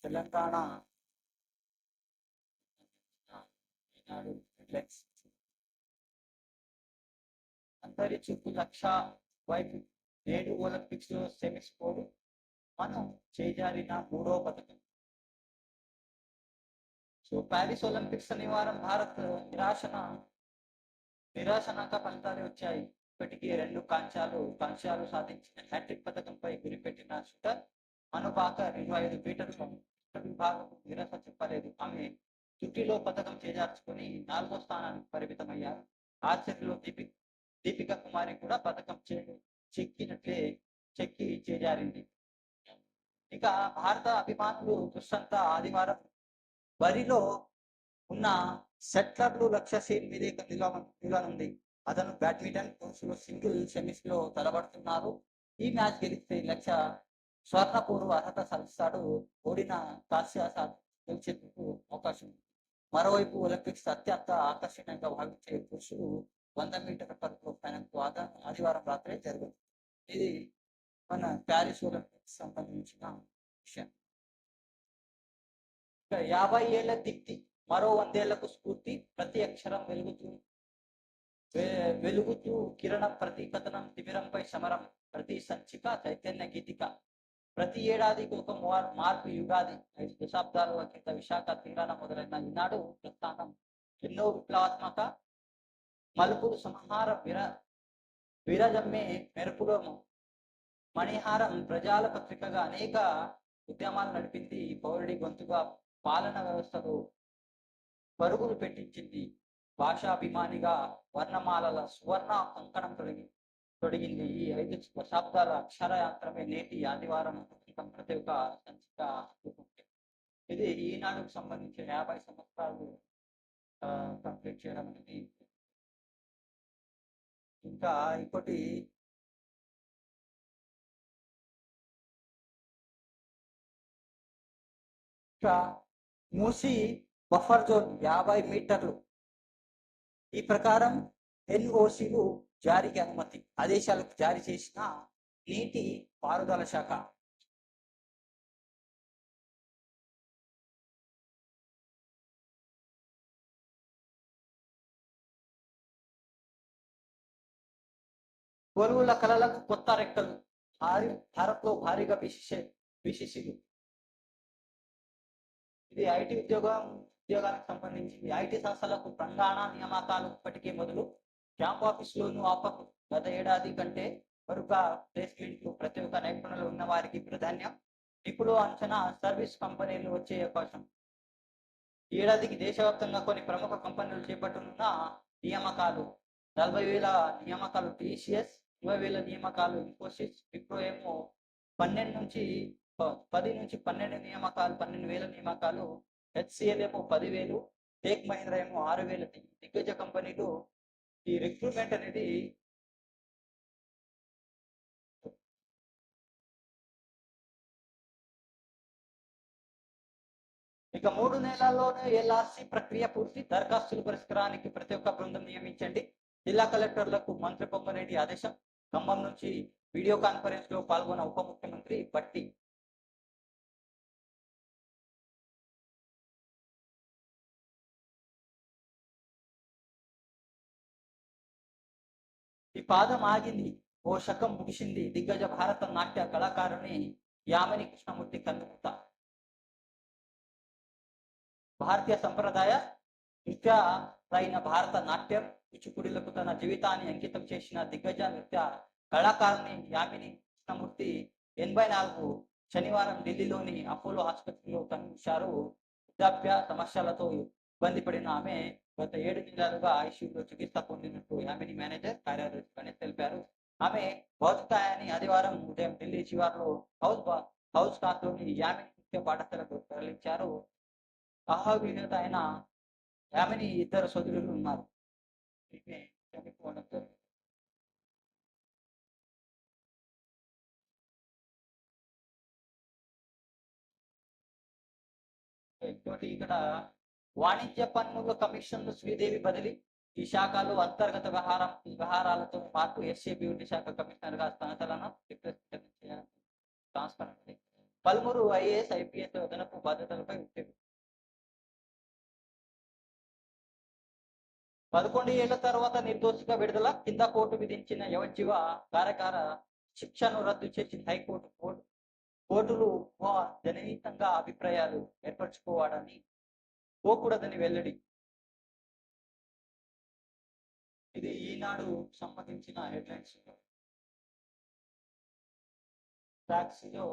తెలంగాణ ఈనాడు headlines. అందరి చూపు లక్ష వైపు, 7 ఒలింపిక్స్ లో సెమిస్కోర్, మనం చేజారిన 3వ పథకం. సో ప్యారిస్ ఒలింపిక్స్ శనివారం భారత్ నిరాశనాక ఫలితాలు వచ్చాయి. ఇప్పటికీ 2 కాంస్యాలు సాధించిన హ్యాట్రిక్ పథకంపై గురిపెట్టిన షూటర్ మను భాకర్ 25 మీటర్ల విభాగం నిరాశ చెప్పలేదు. ఆమె చుట్టిలో పథకం చేజార్చుకుని 4వ స్థానానికి పరిమితమయ్యారు. ఆర్చరీలో దీపిక కుమారి కూడా పథకం చెక్కి చేజారింది. ఇక భారత అభిమానులు దృష్టంతా ఆదివారం బరిలో ఉన్న సెట్లర్లు లక్ష్య సేన్ మీదే నిలనుంది. అతను బ్యాడ్మింటన్ పురుషులు సింగిల్ సెమీస్ లో తలబడుతున్నారు. ఈ మ్యాచ్ గెలిస్తే లక్ష్య స్వర్ణపూర్వ అర్హత సాధిస్తాడు. ఓడిన కాస్యా గెలిచేందుకు అవకాశం ఉంది. మరోవైపు ఒలింపిక్స్ అత్యంత ఆకర్షణీయంగా భావించే పురుషులు 100 మీటర్ల పరుగుల ఫైనల్ ఆదివారం రాత్రే జరుగుతుంది. ఇది మన ప్యారిస్ ఒలింపిక్స్ సంబంధించిన విషయం. 50 ఏళ్ల దీప్తి, మరో 100 ఏళ్లకు స్ఫూర్తి. ప్రతి అక్షరం వెలుగుతూ కిరణం, ప్రతి కథనం తిమిరంపై సమరం, ప్రతి సంచిక చైతన్య గీతిక. ప్రతి ఏడాదికి ఒక మార్పు యుగాది. 5 దశాబ్దాల కింద విశాఖ తీరాన మొదలైన ఈనాడు ప్రస్థానం ఎన్నో విప్లవాత్మక మలుపులు సంహార విరజమ్మే మెరుపులో మణిహారం ప్రజాల పత్రికగా అనేక ఉద్యమాలు నడిపింది. పౌరుడి గొంతుగా పాలన వ్యవస్థలో పరుగులు పెట్టించింది. భాషాభిమానిగా వర్ణమాలల సువర్ణ కంకణం తొడిగింది. ఈ 5 దశాబ్దాల అక్షరయాత్రమే నేటి ఆదివారం ప్రతి ఒక్క సంచిక. ఇది ఈనాడుకు సంబంధించిన 50 సంవత్సరాలు కంప్లీట్ చేయడం అనేది. ఇంకా ఇంకోటి మూసి బఫర్ జోన్ 50 మీటర్లు. ఈ ప్రకారం ఎన్ఓసిలు జారీకి అనుమతి. ఆదేశాలకు జారీ చేసిన నీటి పారుదల శాఖ. గొలువుల కళలకు కొత్త రెక్కలు. భారత్లో భారీగా బిసిసిలు. ఇది ఐటీ ఉద్యోగానికి సంబంధించింది. ఐటీ సంస్థలకు తెలంగాణ నియామకాలు ఇప్పటికే మొదలు. క్యాంప్ ఆఫీసులోనూ ఆఫర్. గత ఏడాది కంటే మరొక ప్లేస్మెంట్లు. ప్రతి ఒక్క నైపుణ్యాలు ఉన్న వారికి ప్రాధాన్యం. నిపుణుల అంచనా సర్వీస్ కంపెనీలు వచ్చే అవకాశం. ఏడాదికి దేశవ్యాప్తంగా కొన్ని ప్రముఖ కంపెనీలు చేపట్టనున్న నియామకాలు. 40,000 నియామకాలు టీసీఎస్, 20,000 నియామకాలు ఇన్ఫోసిస్. విప్రో ఏమో 10 నుంచి 12 నియామకాలు, 12,000 నియామకాలు. హెచ్సిఎల్ ఏమో 10,000, టేక్ మహీంద్రా ఏమో 6,000. దిగ్గజ కంపెనీలు ఈ రిక్రూట్మెంట్ అనేది ఇక 3 నెలల్లోనే ఎల్ఆర్సి ప్రక్రియ పూర్తి. దరఖాస్తుల పరిష్కారానికి ప్రతి ఒక్క బృందం నియమించండి. జిల్లా కలెక్టర్లకు మంత్రి పొంగరెడ్డి ఆదేశం. ఖమ్మం నుంచి వీడియో కాన్ఫరెన్స్ లో పాల్గొన్న ఉప ముఖ్యమంత్రి బట్టి. ఈ పాదం ఆగింది, ఓ శకం ముగిసింది. దిగ్గజ భారత నాట్య కళాకారుని యామిని కృష్ణమూర్తి కన్నుమూత. భారతీయ సంప్రదాయ నృత్యమైన భారత నాట్యం కూచిపూడిలకు తన జీవితాన్ని అంకితం చేసిన దిగ్గజ నృత్య కళాకారుని యామిని కృష్ణమూర్తి 84 శనివారం ఢిల్లీలోని అపోలో ఆసుపత్రిలో కన్నుమూశారు. వృద్ధాప్య సమస్యలతో ఇబ్బంది పడిన ఆమె గత 7 నెలలుగా ఐసీయూలో చికిత్స పొందినట్టు యామిని మేనేజర్ కార్యదర్శి తెలిపారు. ఆమె భౌతికాయాన్ని ఆదివారం ఉదయం ఢిల్లీ శివార్లో హౌస్ కాస్లోని యామిని నృత్య పాఠశాలకు తరలించారు. అహవిహత అయిన యామిని 2 సోదరులు ఉన్నారు. ఇంకోటి ఇక్కడ వాణిజ్య పన్నుల కమిషన్లు శ్రీదేవి బదిలీ. ఈ శాఖలో అంతర్గత వ్యవహారాలతో పాటు ఎస్ఏ బ్యూటీ శాఖ కమిషనర్ గా స్థానతలను ట్రాన్స్ఫర్ పలువురు ఐఏఎస్ ఐపీఎస్ అదనపు బాధ్యతలపై ఒత్తిడి. 11 ఏళ్ల తర్వాత నిర్దోషిగా విడుదల, కింద కోర్టు విధించిన యావజ్జీవ కారాగార శిక్షను రద్దు చేసింది హైకోర్టు. కోర్టులు జనహితంగా అభిప్రాయాలు ఏర్పరచుకోవడాన్ని పోకూడదని వెల్లడి. ఇది ఈనాడు సంబంధించిన హెడ్లైన్స్. ట్యాక్సీలో